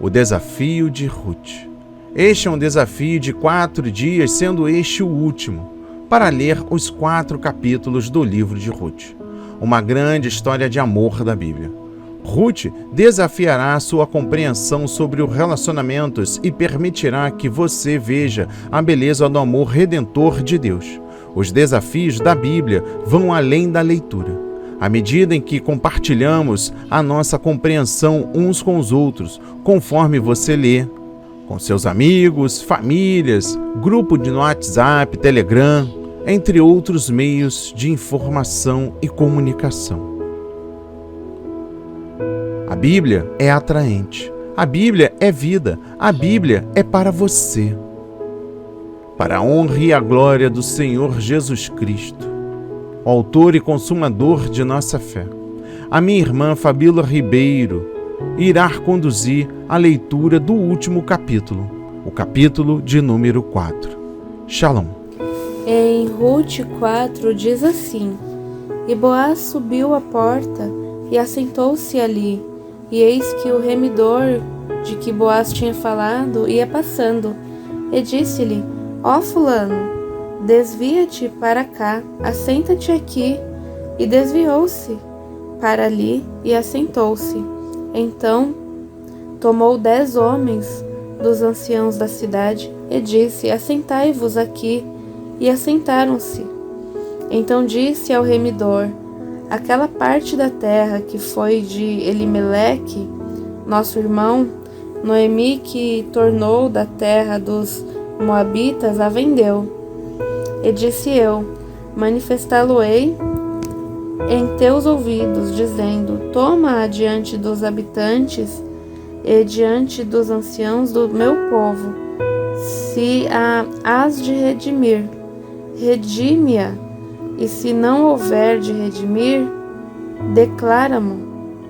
O desafio de Ruth. Este é um desafio de 4 dias, sendo este o último, para ler os 4 capítulos do livro de Ruth. Uma grande história de amor da Bíblia. Ruth desafiará a sua compreensão sobre os relacionamentos e permitirá que você veja a beleza do amor redentor de Deus. Os desafios da Bíblia vão além da leitura. À medida em que compartilhamos a nossa compreensão uns com os outros, conforme você lê, com seus amigos, famílias, grupo de WhatsApp, Telegram, entre outros meios de informação e comunicação. A Bíblia é atraente, a Bíblia é vida, a Bíblia é para você. Para a honra e a glória do Senhor Jesus Cristo, o autor e consumador de nossa fé, a minha irmã Fabíola Ribeiro irá conduzir a leitura do último capítulo, o capítulo de número 4. Shalom. Em Ruth 4 diz assim: E Boaz subiu à porta e assentou-se ali, e eis que o remidor de que Boaz tinha falado ia passando, e disse-lhe: Ó fulano, desvia-te para cá, assenta-te aqui. E desviou-se para ali e assentou-se. Então tomou 10 homens dos anciãos da cidade e disse: Assentai-vos aqui. E assentaram-se. Então disse ao remidor: Aquela parte da terra que foi de Elimeleque, nosso irmão, Noemi, que tornou da terra dos Moabitas, a vendeu. E disse eu: Manifestá-lo-ei em teus ouvidos, dizendo: Toma-a diante dos habitantes e diante dos anciãos do meu povo. Se a has de redimir, redime-a, e se não houver de redimir, declara-mo,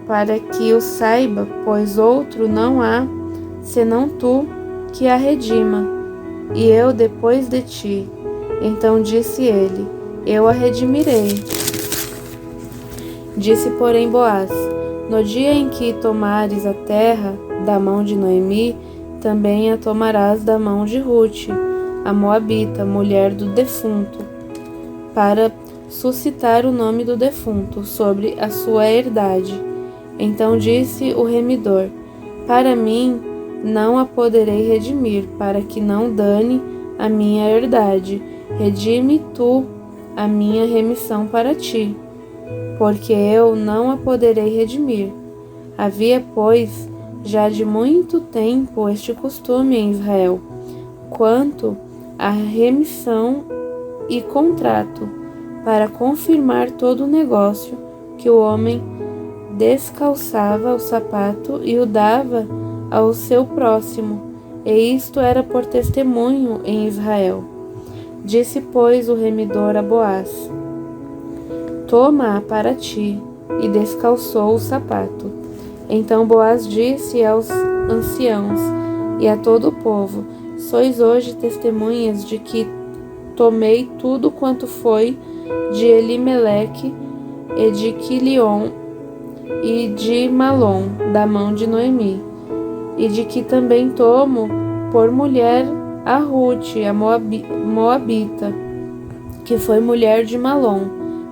para que o saiba, pois outro não há, senão tu, que a redima, e eu depois de ti. Então disse ele: Eu a redimirei. Disse, porém, Boaz: No dia em que tomares a terra da mão de Noemi, também a tomarás da mão de Ruth, a Moabita, mulher do defunto, para suscitar o nome do defunto sobre a sua herdade. Então disse o remidor: Para mim não a poderei redimir, para que não dane a minha herdade. Redime tu a minha remissão para ti, porque eu não a poderei redimir. Havia, pois, já de muito tempo este costume em Israel, quanto à remissão e contrato, para confirmar todo o negócio, que o homem descalçava o sapato e o dava ao seu próximo, e isto era por testemunho em Israel. Disse, pois, o remidor a Boaz: Toma-a para ti, e descalçou o sapato. Então Boaz disse aos anciãos e a todo o povo: Sois hoje testemunhas de que tomei tudo quanto foi de Elimeleque e de Quilion e de Malom, da mão de Noemi, e de que também tomo por mulher a Ruth, a Moabita, que foi mulher de Malom,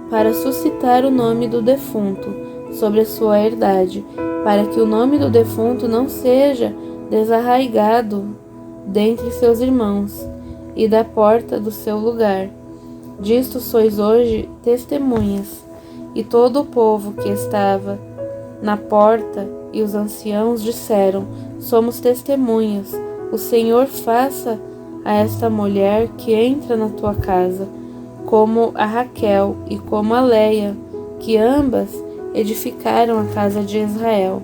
para suscitar o nome do defunto sobre a sua herdade, para que o nome do defunto não seja desarraigado dentre seus irmãos, e da porta do seu lugar. Disto sois hoje testemunhas. E todo o povo que estava na porta e os anciãos disseram: Somos testemunhas. O Senhor faça a esta mulher que entra na tua casa, como a Raquel e como a Leia, que ambas edificaram a casa de Israel.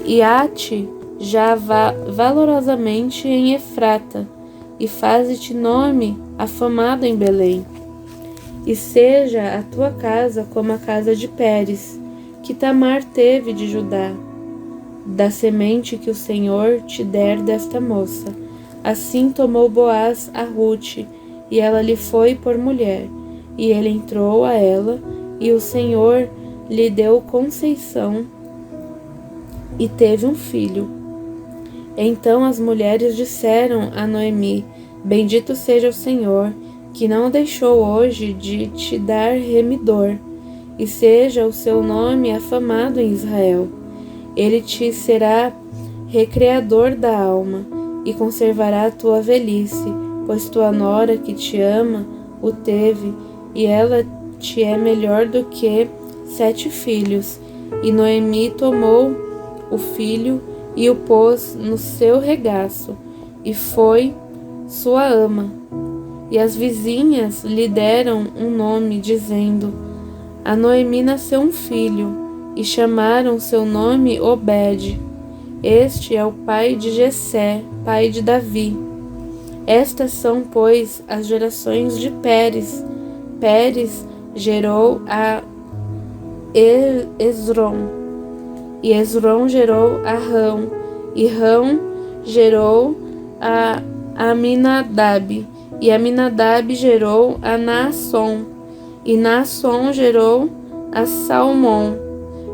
E há-te já valorosamente em Efrata, e faze-te nome afamado em Belém. E seja a tua casa como a casa de Pérez, que Tamar teve de Judá, da semente que o Senhor te der desta moça. Assim tomou Boaz a Ruth, e ela lhe foi por mulher, e ele entrou a ela, e o Senhor lhe deu conceição, e teve um filho. Então as mulheres disseram a Noemi: Bendito seja o Senhor, que não deixou hoje de te dar remidor, e seja o seu nome afamado em Israel. Ele te será recreador da alma, e conservará a tua velhice, pois tua nora que te ama o teve, e ela te é melhor do que 7 filhos. E Noemi tomou o filho e o pôs no seu regaço, e foi sua ama. E as vizinhas lhe deram um nome, dizendo: A Noemi nasceu um filho, e chamaram seu nome Obed. Este é o pai de Jessé, pai de Davi. Estas são, pois, as gerações de Pérez. Pérez gerou a Esrom, e Esrom gerou a Rão, e Rão gerou a Aminadab, e Aminadab gerou a Naasson, e Naasson gerou a Salmão,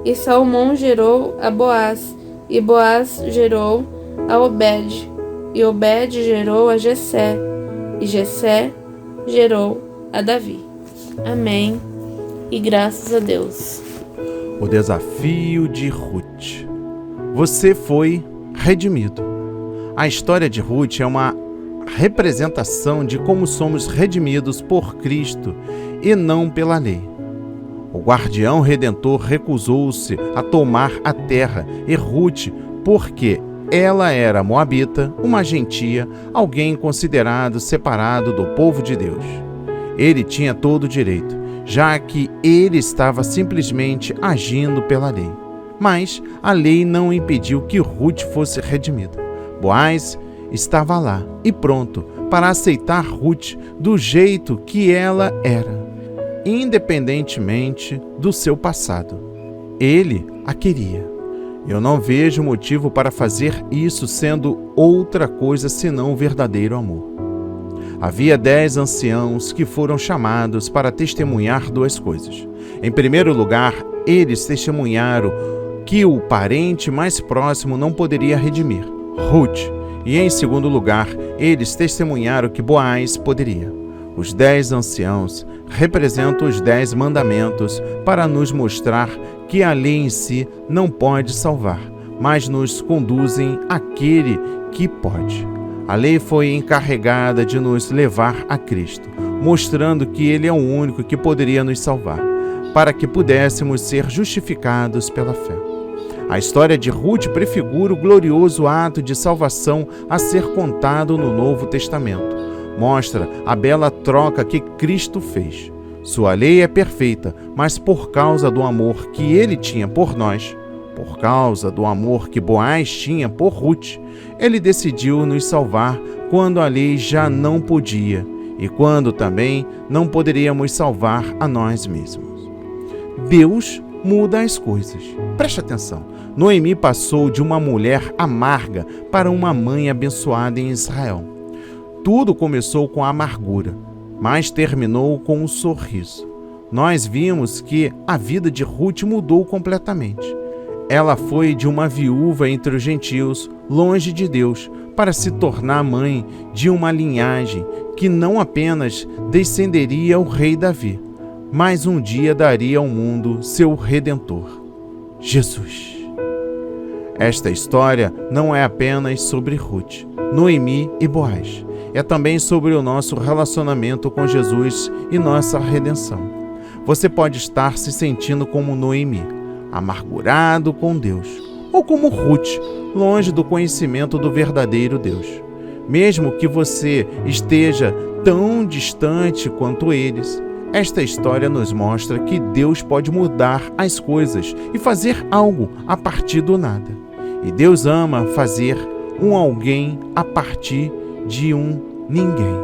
e Salmão gerou a Boaz, e Boaz gerou a Obed, e Obed gerou a Jessé, e Jessé gerou a Davi. Amém. E graças a Deus. O desafio de Ruth. Você foi redimido. A história de Ruth é uma representação de como somos redimidos por Cristo e não pela lei. O guardião redentor recusou-se a tomar a terra e Ruth, porque ela era moabita, uma gentia, alguém considerado separado do povo de Deus. Ele tinha todo o direito, já que ele estava simplesmente agindo pela lei. Mas a lei não impediu que Ruth fosse redimida. Boaz estava lá e pronto para aceitar Ruth do jeito que ela era, independentemente do seu passado. Ele a queria. Eu não vejo motivo para fazer isso sendo outra coisa senão o verdadeiro amor. Havia 10 anciãos que foram chamados para testemunhar 2 coisas. Em primeiro lugar, eles testemunharam que o parente mais próximo não poderia redimir, Ruth. E em segundo lugar, eles testemunharam que Boaz poderia. Os 10 anciãos representam os 10 mandamentos para nos mostrar que a lei em si não pode salvar, mas nos conduzem àquele que pode. A lei foi encarregada de nos levar a Cristo, mostrando que Ele é o único que poderia nos salvar, para que pudéssemos ser justificados pela fé. A história de Ruth prefigura o glorioso ato de salvação a ser contado no Novo Testamento. Mostra a bela troca que Cristo fez. Sua lei é perfeita, mas por causa do amor que Ele tinha por nós, por causa do amor que Boaz tinha por Ruth, Ele decidiu nos salvar quando a lei já não podia e quando também não poderíamos salvar a nós mesmos. Deus muda as coisas. Preste atenção. Noemi passou de uma mulher amarga para uma mãe abençoada em Israel. Tudo começou com amargura, mas terminou com um sorriso. Nós vimos que a vida de Ruth mudou completamente. Ela foi de uma viúva entre os gentios, longe de Deus, para se tornar mãe de uma linhagem que não apenas descenderia ao rei Davi, mas um dia daria ao mundo seu Redentor, Jesus. Esta história não é apenas sobre Ruth, Noemi e Boaz. É também sobre o nosso relacionamento com Jesus e nossa redenção. Você pode estar se sentindo como Noemi, amargurado com Deus, ou como Ruth, longe do conhecimento do verdadeiro Deus. Mesmo que você esteja tão distante quanto eles, esta história nos mostra que Deus pode mudar as coisas e fazer algo a partir do nada. E Deus ama fazer um alguém a partir de um ninguém.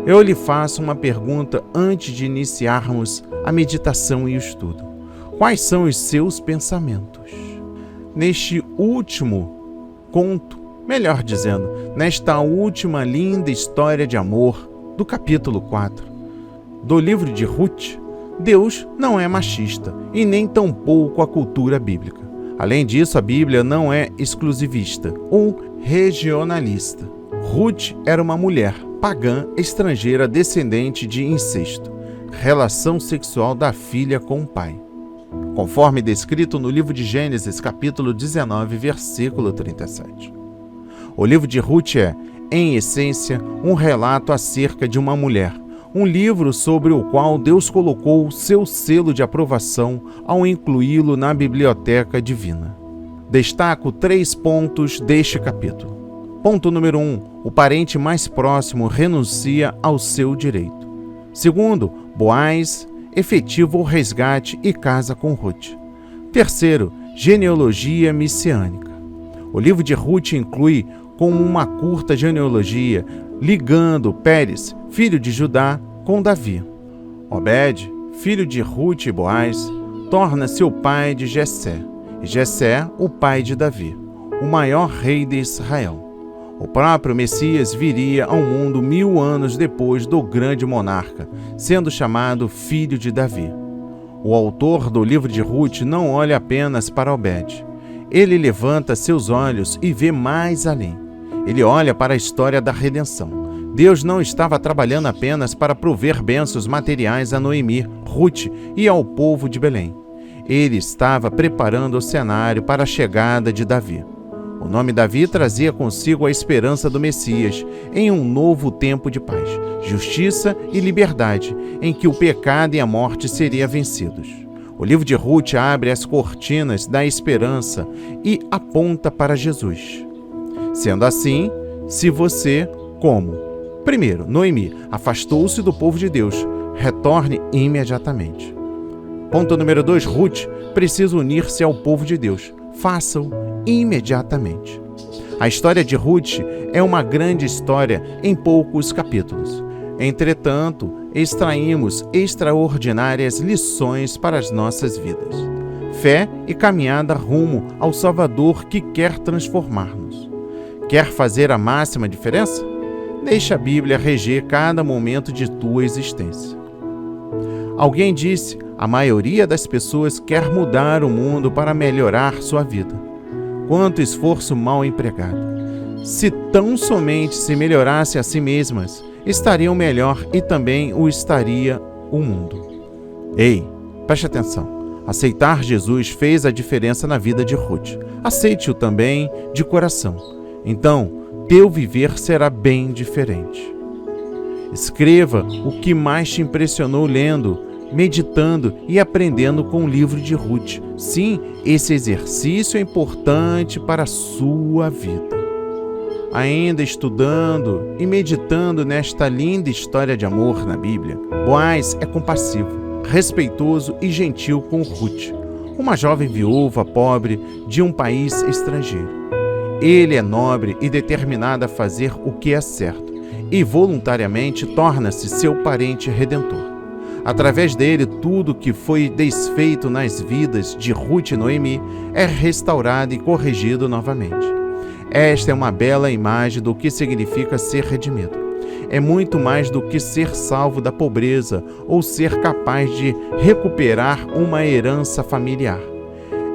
Eu lhe faço uma pergunta antes de iniciarmos a meditação e o estudo. Quais são os seus pensamentos? Neste último conto, melhor dizendo, nesta última linda história de amor do capítulo 4 do livro de Ruth, Deus não é machista e nem tampouco a cultura bíblica. Além disso, a Bíblia não é exclusivista ou regionalista. Ruth era uma mulher pagã estrangeira descendente de incesto, relação sexual da filha com o pai, conforme descrito no livro de Gênesis, capítulo 19, versículo 37. O livro de Ruth é, em essência, um relato acerca de uma mulher, um livro sobre o qual Deus colocou seu selo de aprovação ao incluí-lo na biblioteca divina. Destaco 3 pontos deste capítulo. Ponto número 1. O parente mais próximo renuncia ao seu direito. Segundo, Boaz efetiva o resgate e casa com Ruth. Terceiro, genealogia messiânica. O livro de Ruth inclui como uma curta genealogia ligando Pérez, filho de Judá, com Davi. Obed, filho de Ruth e Boaz, torna-se o pai de Jessé, e Jessé o pai de Davi, o maior rei de Israel. O próprio Messias viria ao mundo 1000 anos depois do grande monarca, sendo chamado filho de Davi. O autor do livro de Ruth não olha apenas para Obed. Ele levanta seus olhos e vê mais além. Ele olha para a história da redenção. Deus não estava trabalhando apenas para prover bênçãos materiais a Noemi, Ruth e ao povo de Belém. Ele estava preparando o cenário para a chegada de Davi. O nome Davi trazia consigo a esperança do Messias em um novo tempo de paz, justiça e liberdade, em que o pecado e a morte seriam vencidos. O livro de Ruth abre as cortinas da esperança e aponta para Jesus. Sendo assim, se você, como? Primeiro, Noemi afastou-se do povo de Deus, retorne imediatamente. Ponto número 2, Ruth precisa unir-se ao povo de Deus. Faça-o imediatamente. A história de Ruth é uma grande história em poucos capítulos. Entretanto, extraímos extraordinárias lições para as nossas vidas. Fé e caminhada rumo ao Salvador que quer transformar-nos. Quer fazer a máxima diferença? Deixa a Bíblia reger cada momento de tua existência. Alguém disse: a maioria das pessoas quer mudar o mundo para melhorar sua vida. Quanto esforço mal empregado. Se tão somente se melhorasse a si mesmas, estariam melhor e também o estaria o mundo. Ei, preste atenção. Aceitar Jesus fez a diferença na vida de Ruth. Aceite-o também de coração. Então, teu viver será bem diferente. Escreva o que mais te impressionou lendo, meditando e aprendendo com o livro de Ruth. Sim, esse exercício é importante para a sua vida. Ainda estudando e meditando nesta linda história de amor na Bíblia, Boaz é compassivo, respeitoso e gentil com Ruth, uma jovem viúva pobre de um país estrangeiro. Ele é nobre e determinado a fazer o que é certo e voluntariamente torna-se seu parente redentor. Através dele, tudo que foi desfeito nas vidas de Ruth e Noemi é restaurado e corrigido novamente. Esta é uma bela imagem do que significa ser redimido. É muito mais do que ser salvo da pobreza ou ser capaz de recuperar uma herança familiar.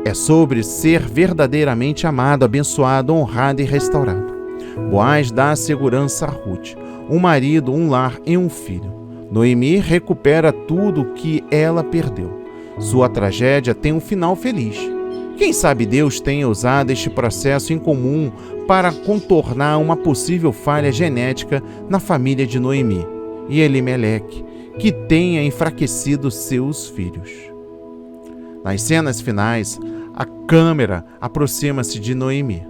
É sobre ser verdadeiramente amado, abençoado, honrado e restaurado. Boaz dá segurança a Ruth, um marido, um lar e um filho. Noemi recupera tudo o que ela perdeu. Sua tragédia tem um final feliz. Quem sabe Deus tenha usado este processo incomum para contornar uma possível falha genética na família de Noemi e Elimeleque, que tenha enfraquecido seus filhos. Nas cenas finais, a câmera aproxima-se de Noemi,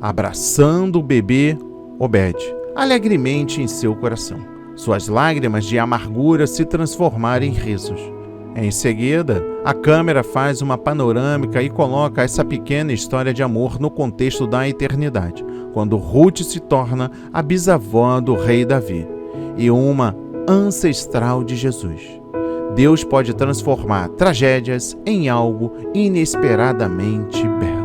abraçando o bebê Obed, alegremente em seu coração. Suas lágrimas de amargura se transformaram em risos. Em seguida, a câmera faz uma panorâmica e coloca essa pequena história de amor no contexto da eternidade, quando Ruth se torna a bisavó do rei Davi e uma ancestral de Jesus. Deus pode transformar tragédias em algo inesperadamente belo.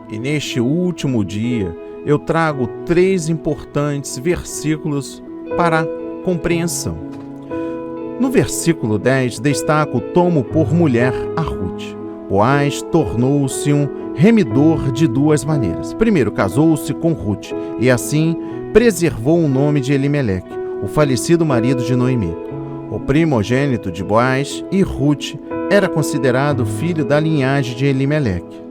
E neste último dia, eu trago 3 importantes versículos para compreensão. No versículo 10, destaco: tomo por mulher a Ruth. Boaz tornou-se um remidor de duas maneiras. Primeiro, casou-se com Ruth e assim preservou o nome de Elimeleque, o falecido marido de Noemi. O primogênito de Boaz e Ruth era considerado filho da linhagem de Elimeleque.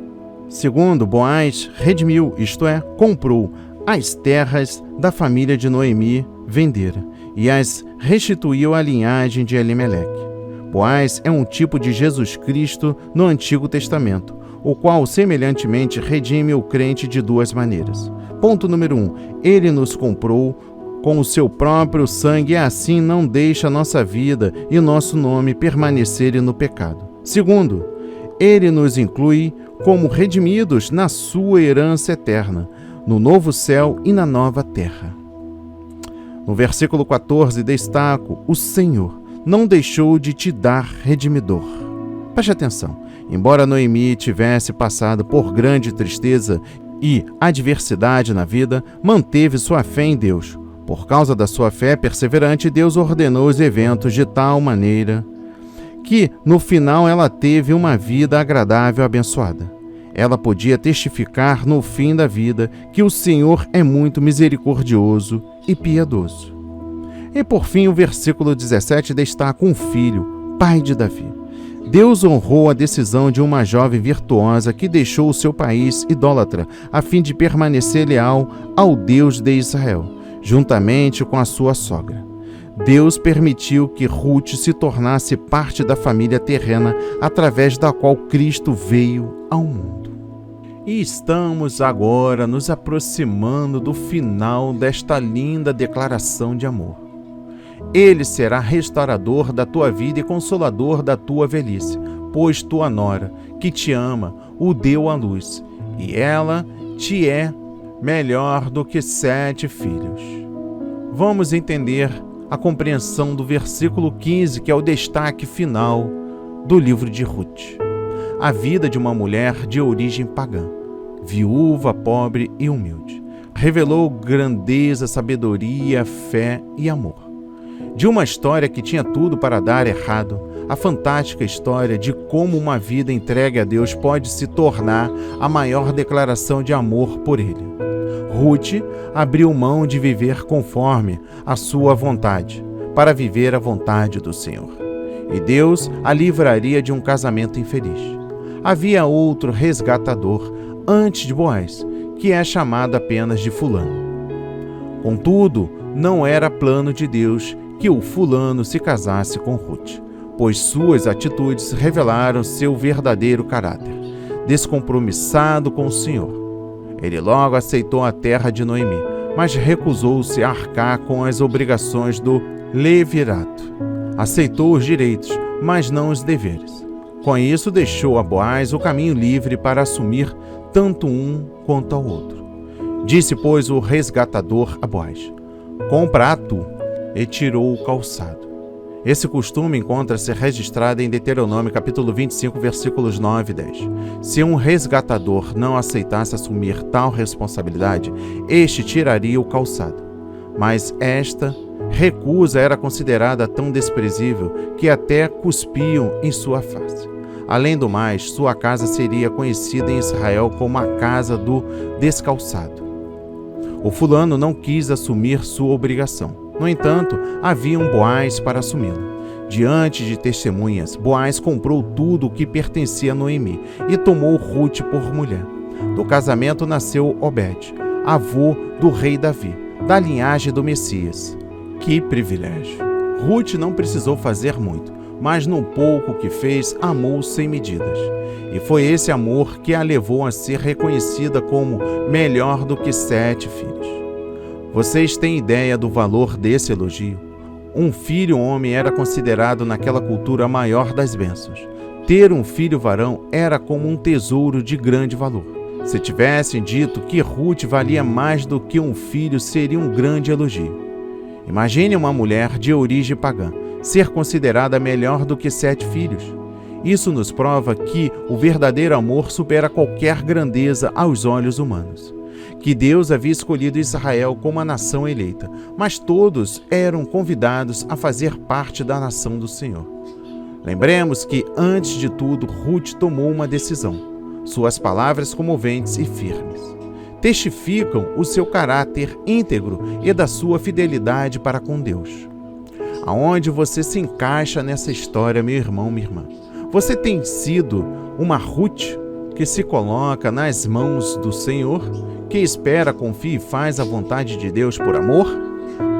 Segundo, Boaz redimiu, isto é, comprou as terras da família de Noemi vendera e as restituiu à linhagem de Elimeleque. Boaz é um tipo de Jesus Cristo no Antigo Testamento, o qual semelhantemente redime o crente de duas maneiras. Ponto número 1. Ele nos comprou com o seu próprio sangue e assim não deixa nossa vida e nosso nome permanecerem no pecado. Segundo, ele nos inclui como redimidos na sua herança eterna, no novo céu e na nova terra. No versículo 14 destaco: o Senhor não deixou de te dar redimidor. Preste atenção. Embora Noemi tivesse passado por grande tristeza e adversidade na vida, manteve sua fé em Deus. Por causa da sua fé perseverante, Deus ordenou os eventos de tal maneira que, no final, ela teve uma vida agradável e abençoada. Ela podia testificar no fim da vida que o Senhor é muito misericordioso e piedoso. E por fim, o versículo 17 destaca um filho, pai de Davi. Deus honrou a decisão de uma jovem virtuosa que deixou o seu país idólatra a fim de permanecer leal ao Deus de Israel, juntamente com a sua sogra. Deus permitiu que Ruth se tornasse parte da família terrena através da qual Cristo veio ao mundo. E estamos agora nos aproximando do final desta linda declaração de amor. Ele será restaurador da tua vida e consolador da tua velhice, pois tua nora, que te ama, o deu à luz, e ela te é melhor do que 7 filhos. Vamos entender a compreensão do versículo 15, que é o destaque final do livro de Ruth. A vida de uma mulher de origem pagã, viúva, pobre e humilde, revelou grandeza, sabedoria, fé e amor. De uma história que tinha tudo para dar errado, a fantástica história de como uma vida entregue a Deus pode se tornar a maior declaração de amor por Ele. Ruth abriu mão de viver conforme a sua vontade, para viver a vontade do Senhor. E Deus a livraria de um casamento infeliz. Havia outro resgatador antes de Boaz, que é chamado apenas de fulano. Contudo, não era plano de Deus que o fulano se casasse com Ruth, pois suas atitudes revelaram seu verdadeiro caráter, descompromissado com o Senhor. Ele logo aceitou a terra de Noemi, mas recusou-se a arcar com as obrigações do levirato. Aceitou os direitos, mas não os deveres. Com isso, deixou a Boaz o caminho livre para assumir tanto um quanto ao outro. Disse, pois, o resgatador a Boaz: compra tu, e tirou o calçado. Esse costume encontra-se registrado em Deuteronômio capítulo 25, versículos 9 e 10. Se um resgatador não aceitasse assumir tal responsabilidade, este tiraria o calçado. Mas esta recusa era considerada tão desprezível que até cuspiam em sua face. Além do mais, sua casa seria conhecida em Israel como a casa do descalçado. O fulano não quis assumir sua obrigação. No entanto, havia um Boaz para assumi-la. Diante de testemunhas, Boaz comprou tudo o que pertencia a Noemi e tomou Ruth por mulher. Do casamento nasceu Obed, avô do rei Davi, da linhagem do Messias. Que privilégio! Ruth não precisou fazer muito, mas no pouco que fez, amou sem medidas. E foi esse amor que a levou a ser reconhecida como melhor do que 7 filhos. Vocês têm ideia do valor desse elogio? Um filho homem era considerado naquela cultura a maior das bênçãos. Ter um filho varão era como um tesouro de grande valor. Se tivessem dito que Ruth valia mais do que um filho, seria um grande elogio. Imagine uma mulher de origem pagã ser considerada melhor do que 7 filhos. Isso nos prova que o verdadeiro amor supera qualquer grandeza aos olhos humanos. Que Deus havia escolhido Israel como a nação eleita, mas todos eram convidados a fazer parte da nação do Senhor. Lembremos que, antes de tudo, Ruth tomou uma decisão. Suas palavras comoventes e firmes testificam o seu caráter íntegro e da sua fidelidade para com Deus. Aonde você se encaixa nessa história, meu irmão, minha irmã? Você tem sido uma Ruth que se coloca nas mãos do Senhor, que espera, confia e faz a vontade de Deus por amor?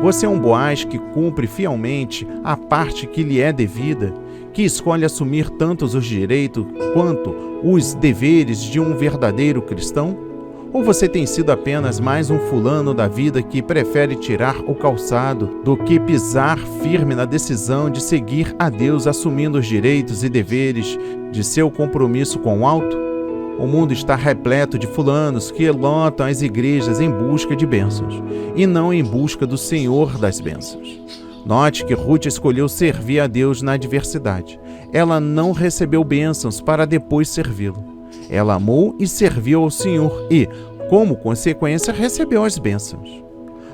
Você é um Boaz que cumpre fielmente a parte que lhe é devida, que escolhe assumir tanto os direitos quanto os deveres de um verdadeiro cristão? Ou você tem sido apenas mais um fulano da vida que prefere tirar o calçado do que pisar firme na decisão de seguir a Deus, assumindo os direitos e deveres de seu compromisso com o alto? O mundo está repleto de fulanos que lotam as igrejas em busca de bênçãos e não em busca do Senhor das bênçãos. Note que Ruth escolheu servir a Deus na adversidade. Ela não recebeu bênçãos para depois servi-lo. Ela amou e serviu ao Senhor e, como consequência, recebeu as bênçãos.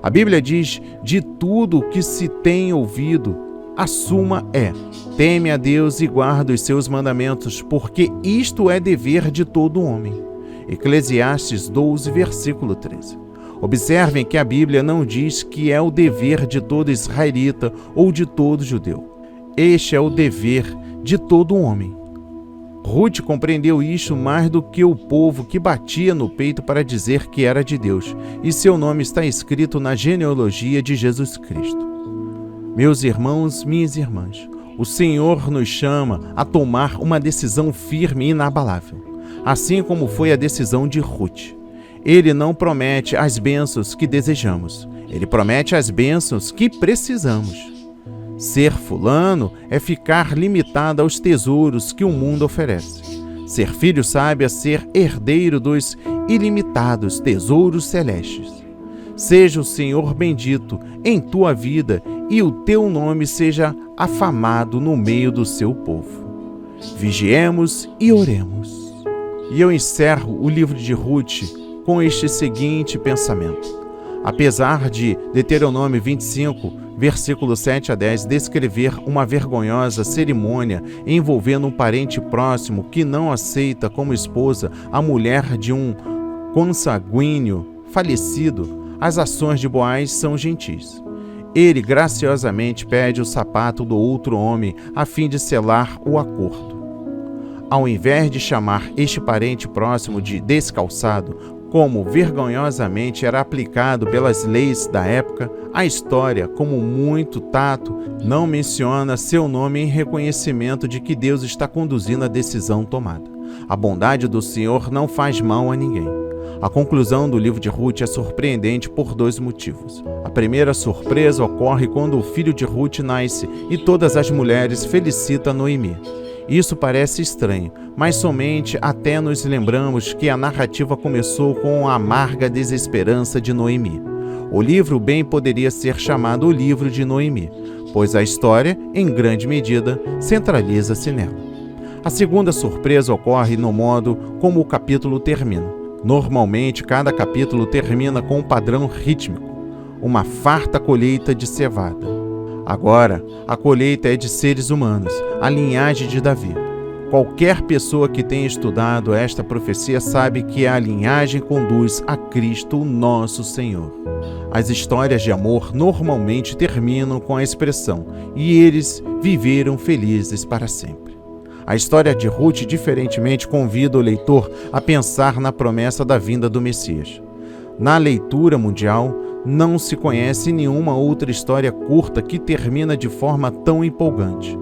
A Bíblia diz: de tudo o que se tem ouvido, a suma é: teme a Deus e guarda os seus mandamentos, porque isto é dever de todo homem. Eclesiastes 12, versículo 13. Observem que a Bíblia não diz que é o dever de todo israelita ou de todo judeu. Este é o dever de todo homem. Ruth compreendeu isso mais do que o povo que batia no peito para dizer que era de Deus, e seu nome está escrito na genealogia de Jesus Cristo. Meus irmãos, minhas irmãs, o Senhor nos chama a tomar uma decisão firme e inabalável, assim como foi a decisão de Ruth. Ele não promete as bênçãos que desejamos, ele promete as bênçãos que precisamos. Ser fulano é ficar limitado aos tesouros que o mundo oferece. Ser filho sabe é ser herdeiro dos ilimitados tesouros celestes. Seja o Senhor bendito em tua vida e o teu nome seja afamado no meio do seu povo. Vigiemos e oremos. E eu encerro o livro de Ruth com este seguinte pensamento. Apesar de Deuteronômio 25, versículo 7 a 10, descrever uma vergonhosa cerimônia envolvendo um parente próximo que não aceita como esposa a mulher de um consanguíneo falecido, as ações de Boaz são gentis. Ele graciosamente pede o sapato do outro homem a fim de selar o acordo. Ao invés de chamar este parente próximo de descalçado, como vergonhosamente era aplicado pelas leis da época, a história, como muito tato, não menciona seu nome em reconhecimento de que Deus está conduzindo a decisão tomada. A bondade do Senhor não faz mal a ninguém. A conclusão do livro de Ruth é surpreendente por dois motivos. A primeira surpresa ocorre quando o filho de Ruth nasce e todas as mulheres felicitam Noemi. Isso parece estranho, mas somente até nos lembramos que a narrativa começou com a amarga desesperança de Noemi. O livro bem poderia ser chamado o livro de Noemi, pois a história, em grande medida, centraliza-se nela. A segunda surpresa ocorre no modo como o capítulo termina. Normalmente, cada capítulo termina com um padrão rítmico, uma farta colheita de cevada. Agora, a colheita é de seres humanos, a linhagem de Davi. Qualquer pessoa que tenha estudado esta profecia sabe que a linhagem conduz a Cristo, nosso Senhor. As histórias de amor normalmente terminam com a expressão "e eles viveram felizes para sempre". A história de Ruth, diferentemente, convida o leitor a pensar na promessa da vinda do Messias. Na leitura mundial, não se conhece nenhuma outra história curta que termina de forma tão empolgante,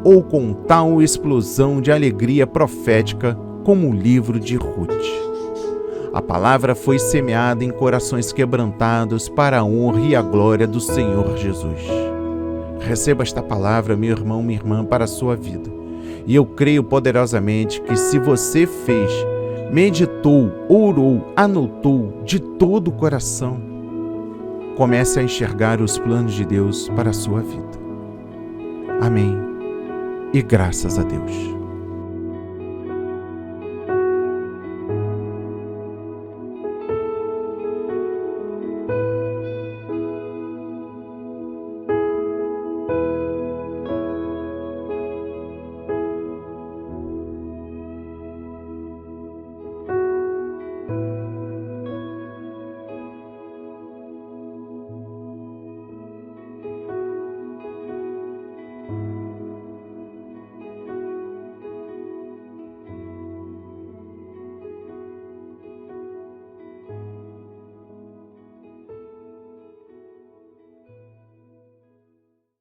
ou com tal explosão de alegria profética como o livro de Ruth. A palavra foi semeada em corações quebrantados para a honra e a glória do Senhor Jesus. Receba esta palavra, meu irmão, minha irmã, para a sua vida. E eu creio poderosamente que se você fez, meditou, orou, anotou de todo o coração, comece a enxergar os planos de Deus para a sua vida. Amém. E graças a Deus.